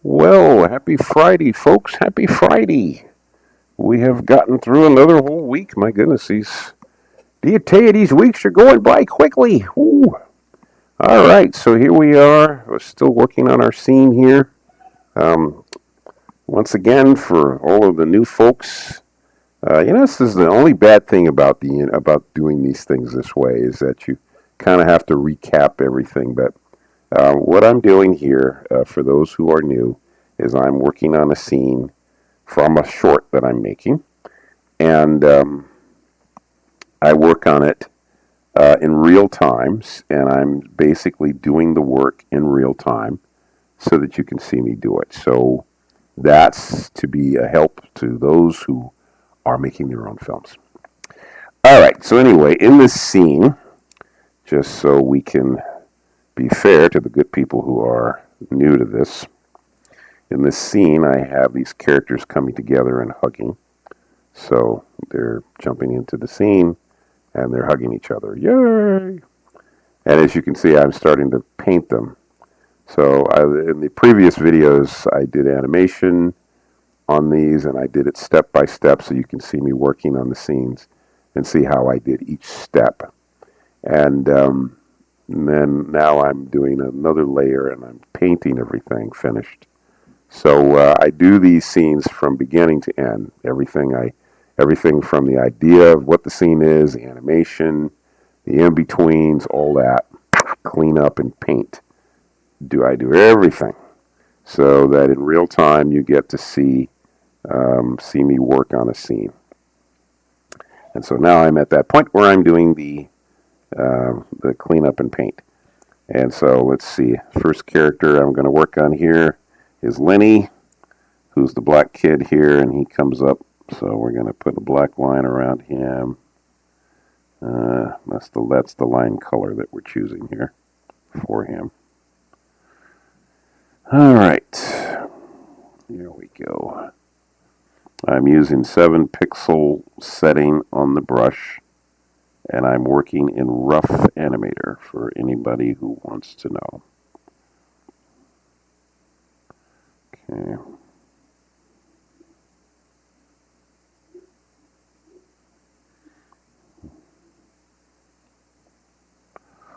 Well, happy Friday, folks. Happy Friday. We have gotten through another whole week. My goodness, do you tell you these weeks are going by quickly? Ooh. All right, so here we are. We're still working on our scene here. Um, Once again, for all of the new folks, this is the only bad thing about about doing these things this way is that you kind of have to recap everything. But what I'm doing here, for those who are new, is I'm working on a scene from a short that I'm making, and I work on it in real times, and I'm basically doing the work in real time so that you can see me do it. So that's to be a help to those who are making their own films. All right. So anyway, in this scene, just so we can be fair to the good people who are new to this, in this scene, I have these characters coming together and hugging. So they're jumping into the scene and they're hugging each other. Yay! And as you can see, I'm starting to paint them. So in the previous videos, I did animation on these, and I did it step by step so you can see me working on the scenes and see how I did each step. And then now I'm doing another layer and I'm painting everything finished. So I do these scenes from beginning to end. Everything from the idea of what the scene is, the animation, the in-betweens, all that, clean up and paint. I do everything so that in real time you get to see me work on a scene. And so now I'm at that point where I'm doing the cleanup and paint. And so let's see. First character I'm going to work on here is Lenny, who's the black kid here, and he comes up. So we're going to put a black line around him. That's the line color that we're choosing here for him. All right, here we go. I'm using 7-pixel setting on the brush, and I'm working in rough animator for anybody who wants to know. Okay.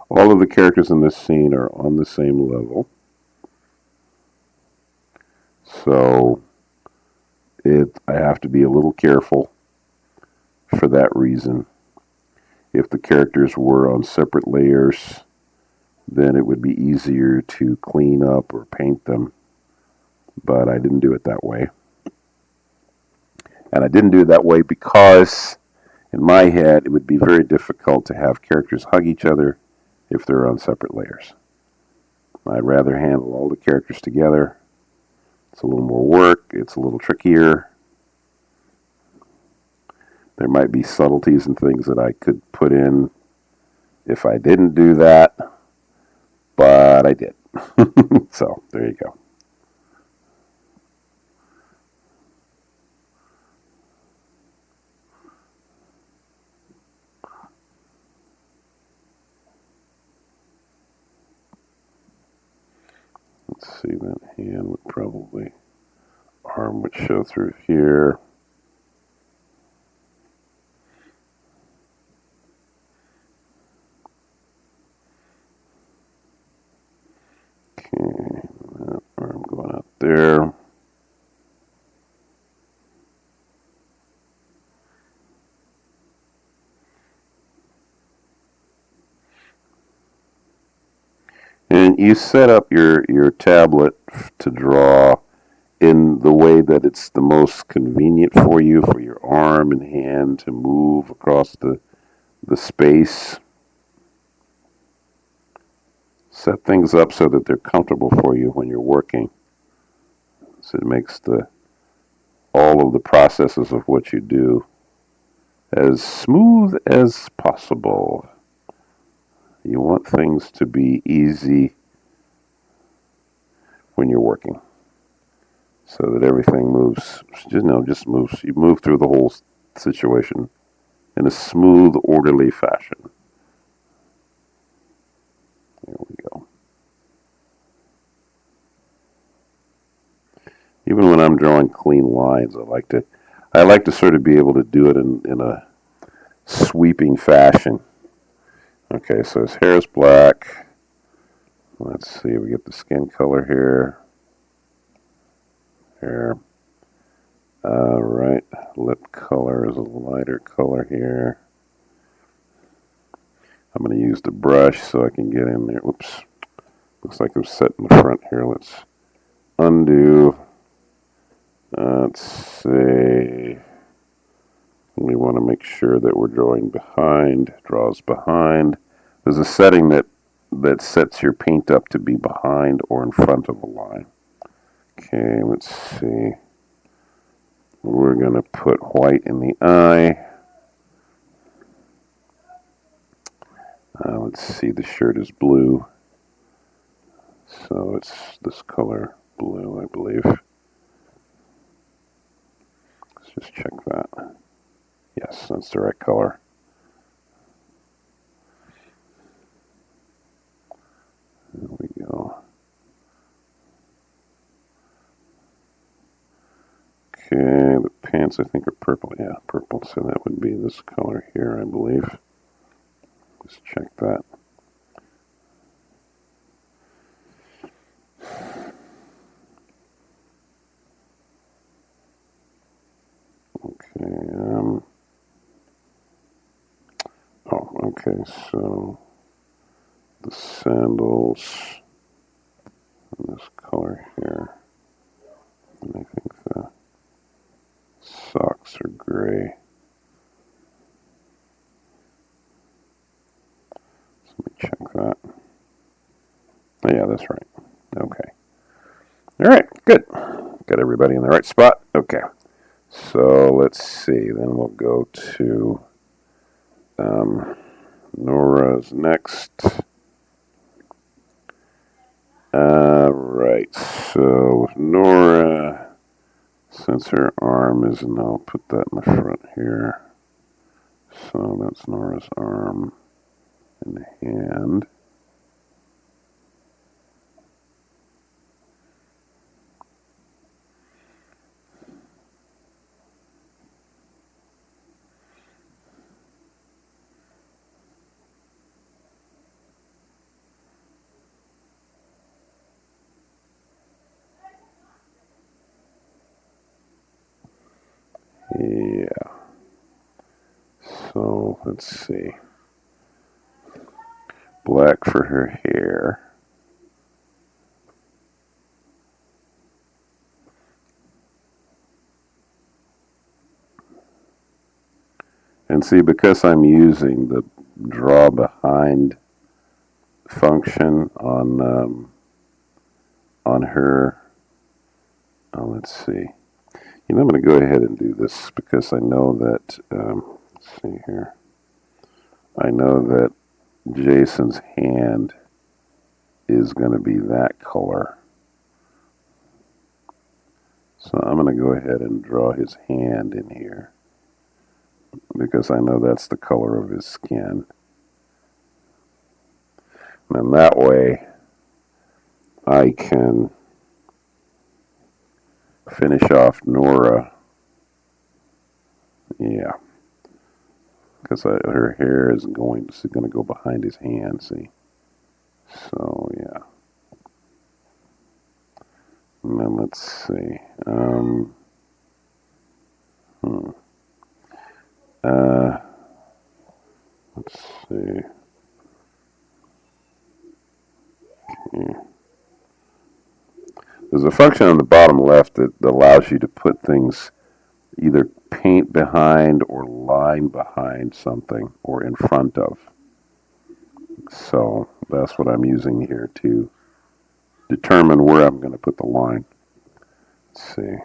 All of the characters in this scene are on the same level. So I have to be a little careful for that reason. If the characters were on separate layers, then it would be easier to clean up or paint them. But I didn't do it that way. And I didn't do it that way because in my head it would be very difficult to have characters hug each other if they're on separate layers. I'd rather handle all the characters together. It's a little more work. It's a little trickier. There might be subtleties and things that I could put in if I didn't do that, but I did. So there you go. Let's see, that hand would probably, arm would show through here. Okay, that arm going out there. And you set up your tablet to draw in the way that it's the most convenient for you, for your arm and hand to move across the space. Set things up so that they're comfortable for you when you're working. So it makes all of the processes of what you do as smooth as possible. You want things to be easy when you're working, so that everything moves. Just moves. You move through the whole situation in a smooth, orderly fashion. There we go. Even when I'm drawing clean lines, I like to sort of be able to do it in a sweeping fashion. Okay, so his hair is black. Let's see, we get the skin color here. Here. Right, lip color is a lighter color here. I'm going to use the brush so I can get in there. Whoops. Looks like I'm set in the front here. Let's undo. Let's see. We want to make sure that we're drawing behind. Draws behind. There's a setting that sets your paint up to be behind or in front of a line. Okay, let's see. We're going to put white in the eye. Let's see, the shirt is blue. So it's this color, blue, I believe. Let's just check that. Yes, that's the right color. There we go. Okay, the pants I think are purple. Yeah, purple. So that would be this color here, I believe. Just check that. Okay. Okay. So the sandals in this color here, and I think the socks are gray. So let me check that. Oh, yeah, that's right. Okay. All right, good. Got everybody in the right spot. Okay. So let's see. Then we'll go to Nora's next. Right. So with Nora, since her arm is, and I'll put that in the front here. So that's Nora's arm and hand. Yeah. So let's see. Black for her hair. And see, because I'm using the draw behind function on her, let's see. You know, I'm going to go ahead and do this because I know that, let's see here. I know that Jason's hand is going to be that color. So I'm going to go ahead and draw his hand in here because I know that's the color of his skin. And that way I can finish off Nora. Yeah. Because her hair is going to go behind his hand, see? So, yeah. And then let's see. Let's see. Okay. There's a function on the bottom left that allows you to put things either paint behind or line behind something or in front of. So that's what I'm using here to determine where I'm going to put the line. Let's see.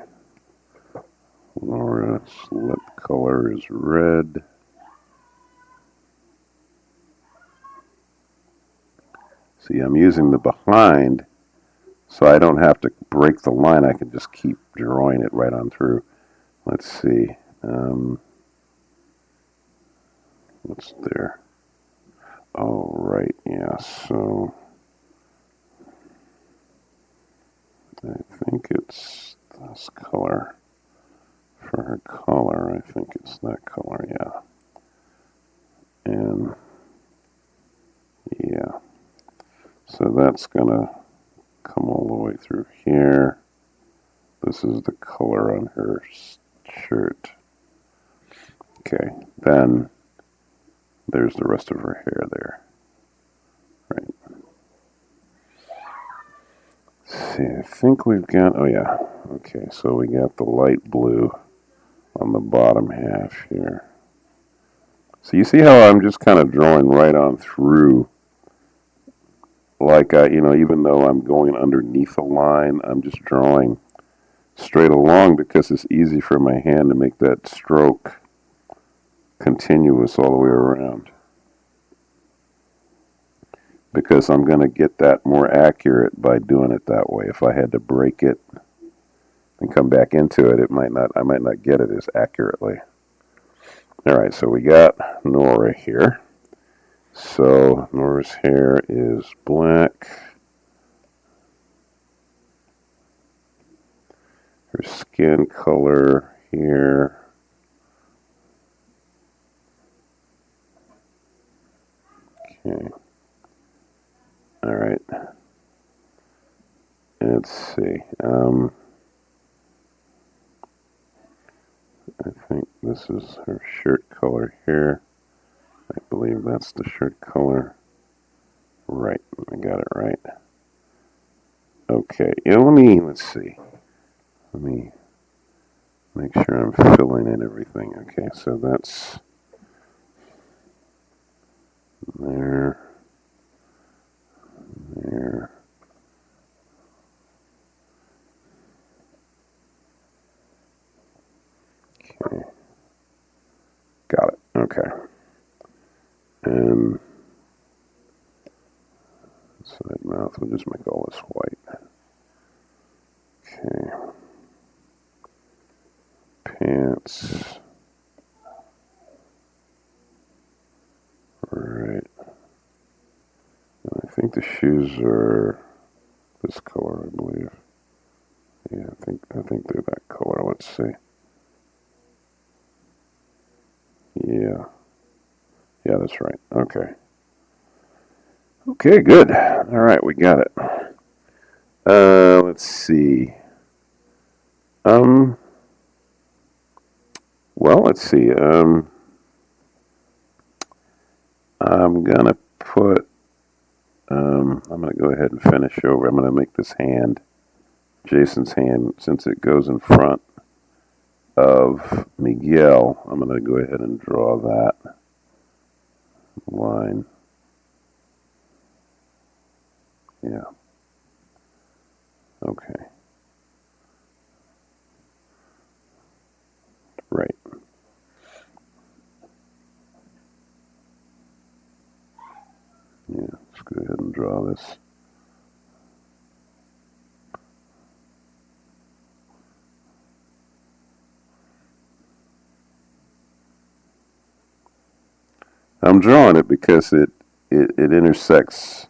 Laura's lip color is red. See, I'm using the behind so I don't have to break the line. I can just keep drawing it right on through. Let's see. What's there? Oh, right. Yeah. So I think it's this color for her collar. I think it's that color, yeah. And yeah, so that's gonna come all the way through here. This is the color on her shirt. Okay, then there's the rest of her hair there. Right. Let's see, I think we've got, oh yeah, okay, so we got the light blue on the bottom half here. So you see how I'm just kind of drawing right on through, like even though I'm going underneath a line, I'm just drawing straight along because it's easy for my hand to make that stroke continuous all the way around. Because I'm going to get that more accurate by doing it that way. If I had to break it and come back into it, I might not get it as accurately. All right, so we got Nora here. So Nora's hair is black. Her skin color here. Okay. All right. Let's see. I think this is her shirt color here. I believe that's the shirt color. Right. I got it right. Okay. Let's see. Let me make sure I'm filling in everything. Okay, so that's there. There. Okay. Got it. Okay. And side mouth, we'll just make all this white. Okay. Pants. Right. And I think the shoes are this color, I believe. Yeah, I think they're that color. Let's see. Yeah. Yeah, that's right. Okay. Okay, good. All right, we got it. Let's see. Well, let's see. I'm gonna put. I'm gonna go ahead and finish over. I'm gonna make this hand, Jason's hand, since it goes in front of Miguel. I'm gonna go ahead and draw that line. Yeah. Okay. Right. Yeah, let's go ahead and draw this. I'm drawing it because it intersects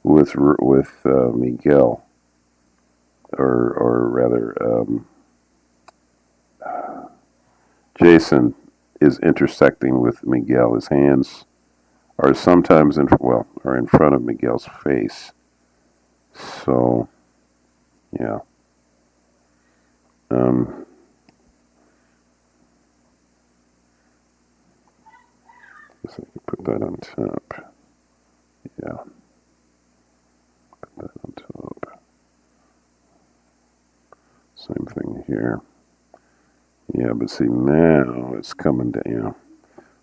with Miguel, or rather, Jason is intersecting with Miguel. His hands are sometimes are in front of Miguel's face. So, yeah. Guess I can put that on top. Yeah. Put that on top. Same thing here. Yeah, but see, now it's coming down.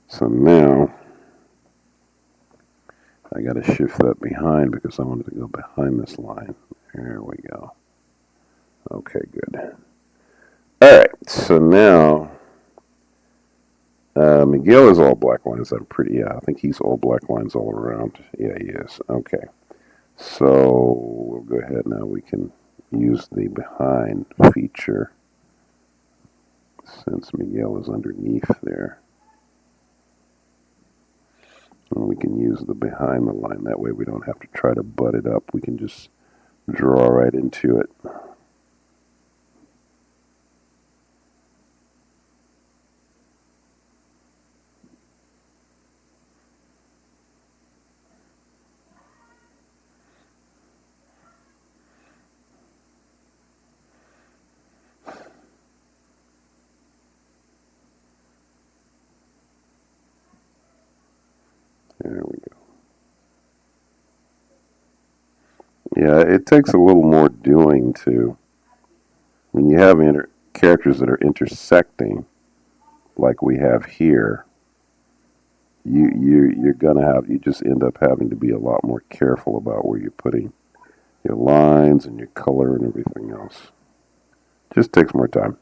So now I got to shift that behind because I wanted to go behind this line. There we go. Okay, good. All right, so now Miguel is all black lines. I think he's all black lines all around. Yeah, he is. Okay. So we'll go ahead now. We can use the behind feature since Miguel is underneath there. And we can use the behind the line. That way we don't have to try to butt it up. We can just draw right into it. There we go. Yeah, it takes a little more doing to when you have characters that are intersecting, like we have here. You're gonna have you just end up having to be a lot more careful about where you're putting your lines and your color and everything else. Just takes more time.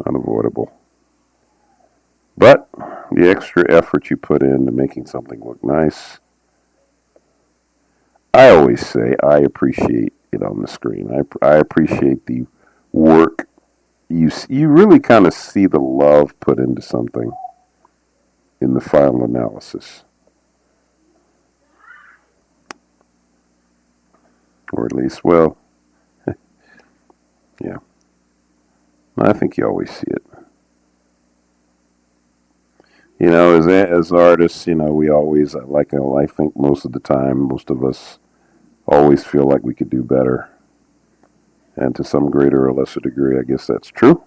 Unavoidable. But the extra effort you put into making something look nice, I always say I appreciate it on the screen. I appreciate the work. You really kind of see the love put into something in the final analysis. Or at least, well, yeah. I think you always see it. You know, as artists, you know, we always I think most of the time, most of us always feel like we could do better, and to some greater or lesser degree, I guess that's true.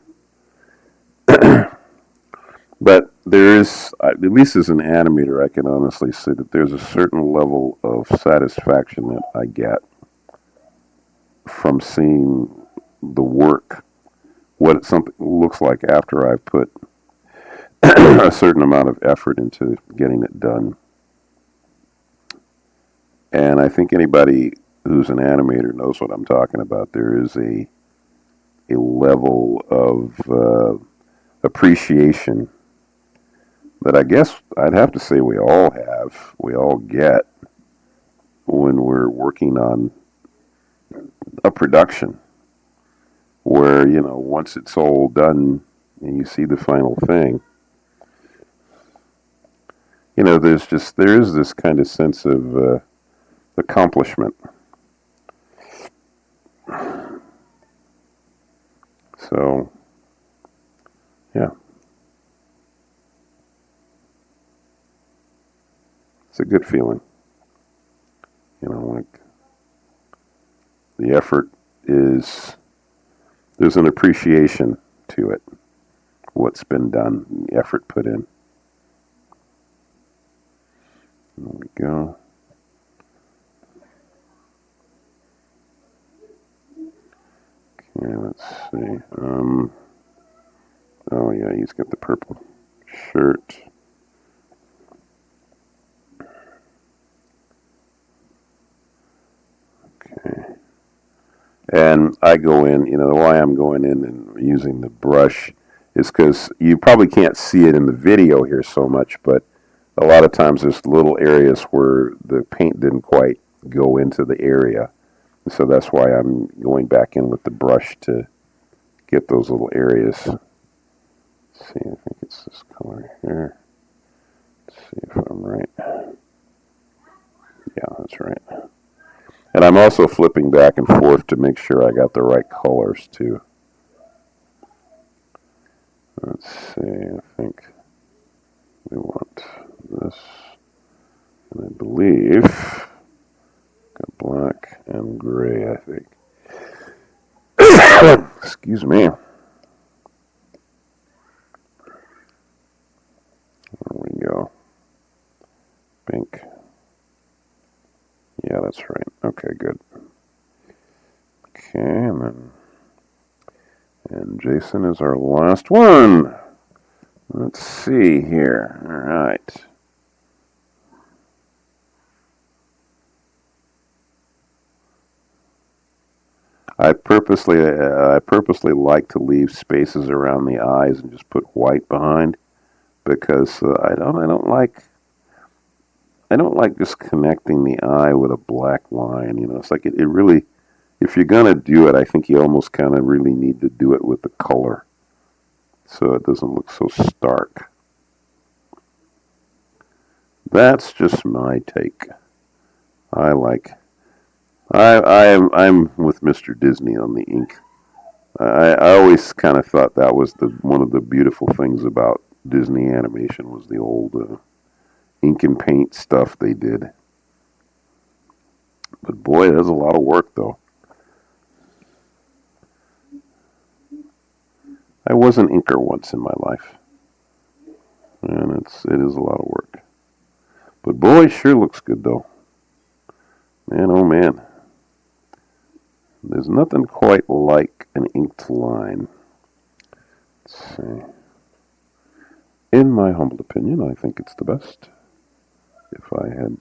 But there is, at least as an animator, I can honestly say that there's a certain level of satisfaction that I get from seeing the work, what something looks like after I've put a certain amount of effort into getting it done. And I think anybody who's an animator knows what I'm talking about. There is a level of appreciation that I guess I'd have to say we all get when we're working on a production where, you know, once it's all done and you see the final thing, you know, there is this kind of sense of accomplishment. So, yeah. It's a good feeling. You know, like the effort is, there's an appreciation to it, what's been done, the effort put in. There we go. Okay, let's see. Oh yeah, he's got the purple shirt. Okay. And I go in, you know, why I'm going in and using the brush is because you probably can't see it in the video here so much, but a lot of times there's little areas where the paint didn't quite go into the area. So that's why I'm going back in with the brush to get those little areas. Let's see, I think it's this color here. Let's see if I'm right. Yeah, that's right. And I'm also flipping back and forth to make sure I got the right colors too. Let's see, I think we want this, and I believe got black and gray, I think. Excuse me. There we go. Pink. Yeah, that's right. Okay, good. Okay, and Jason is our last one. Let's see here. All right. I purposely like to leave spaces around the eyes and just put white behind because I don't like just connecting the eye with a black line. You know, it's like it really, if you're gonna do it, I think you almost kind of really need to do it with the color, so it doesn't look so stark. That's just my take. I'm with Mr. Disney on the ink. I always kind of thought that was one of the beautiful things about Disney animation was the old ink and paint stuff they did. But boy, there's a lot of work though. I was an inker once in my life, and it is a lot of work. boy sure looks good, though. Man, oh man. There's nothing quite like an inked line. Let's see. In my humble opinion, I think it's the best. If I had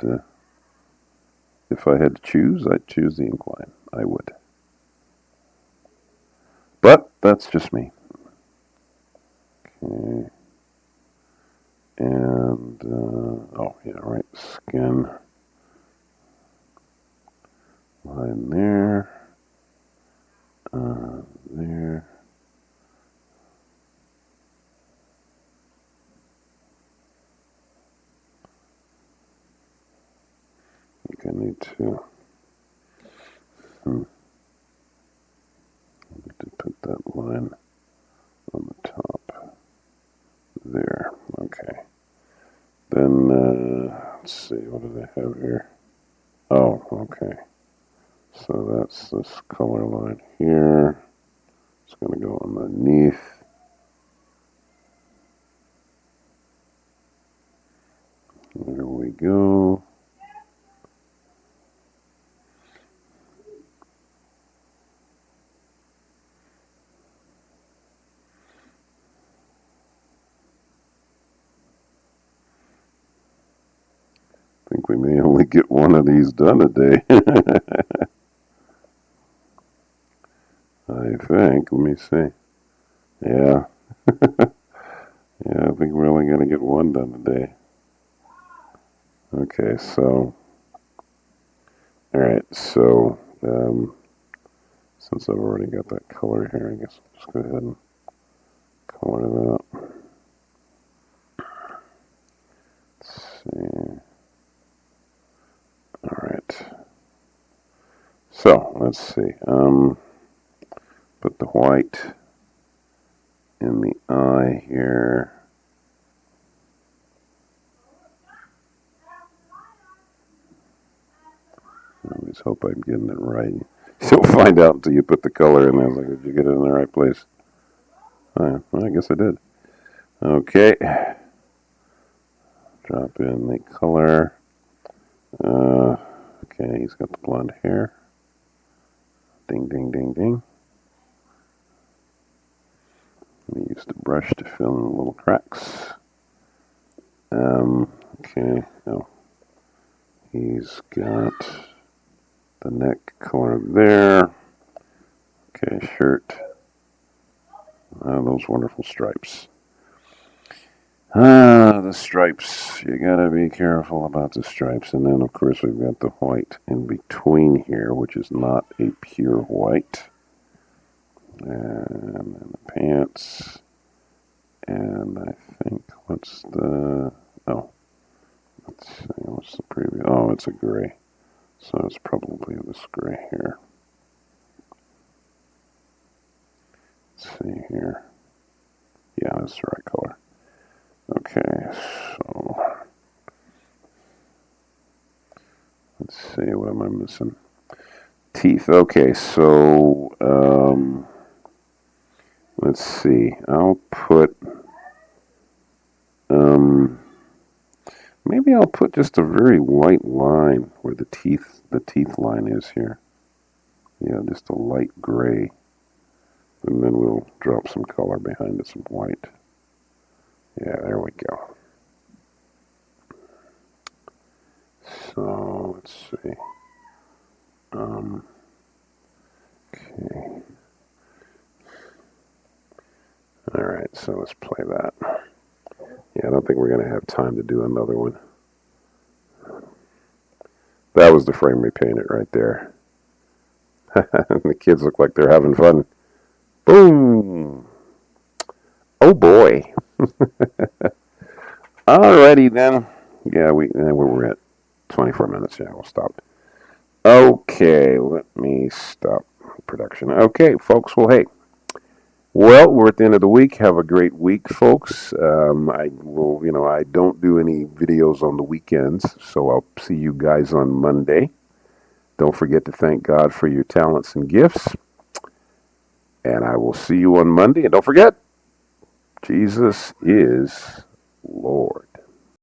to choose, I'd choose the ink line. I would. But that's just me. Okay. And oh yeah, right. Skin line there. There. I think I need to. I need to put that line on the top. There. Okay. Then let's see. What do they have here? Oh, okay. So that's this color line here. It's going to go underneath. There we go. I think we may only get one of these done a day. I think. Let me see. Yeah. Yeah, I think we're only going to get one done a day. Okay, so. Alright, so. Since I've already got that color here, I guess I'll just go ahead and color that. Let's see. Alright. So, let's see. Put the white in the eye here. I always hope I'm getting it right. You'll find out until you put the color in there. Like, did you get it in the right place? Well, I guess I did. Okay. Drop in the color. Okay, he's got the blonde hair. Ding, ding, ding, ding. We use the brush to fill in the little cracks. Okay. Oh, he's got the neck color there. Okay, shirt. Those wonderful stripes. The stripes. You gotta be careful about the stripes. And then, of course, we've got the white in between here, which is not a pure white. And then the pants. And I think, what's the... Oh. Let's see, what's the previous... Oh, it's a gray. So it's probably this gray here. Let's see here. Yeah, that's the right color. Okay, so let's see, what am I missing? Teeth. Okay, so let's see. I'll put maybe I'll put just a very white line where the teeth line is here. Yeah, just a light gray. And then we'll drop some color behind it, some white. Yeah, there we go. So, let's see. Okay. Alright, so let's play that. Yeah, I don't think we're going to have time to do another one. That was the frame repainted right there. The kids look like they're having fun. Boom! Oh boy. Alrighty then. Yeah, we're at 24 minutes. Yeah, we'll stop. Okay, let me stop production. Okay, folks. Well, hey. Well, we're at the end of the week. Have a great week, folks. I don't do any videos on the weekends, so I'll see you guys on Monday. Don't forget to thank God for your talents and gifts. And I will see you on Monday. And don't forget, Jesus is Lord.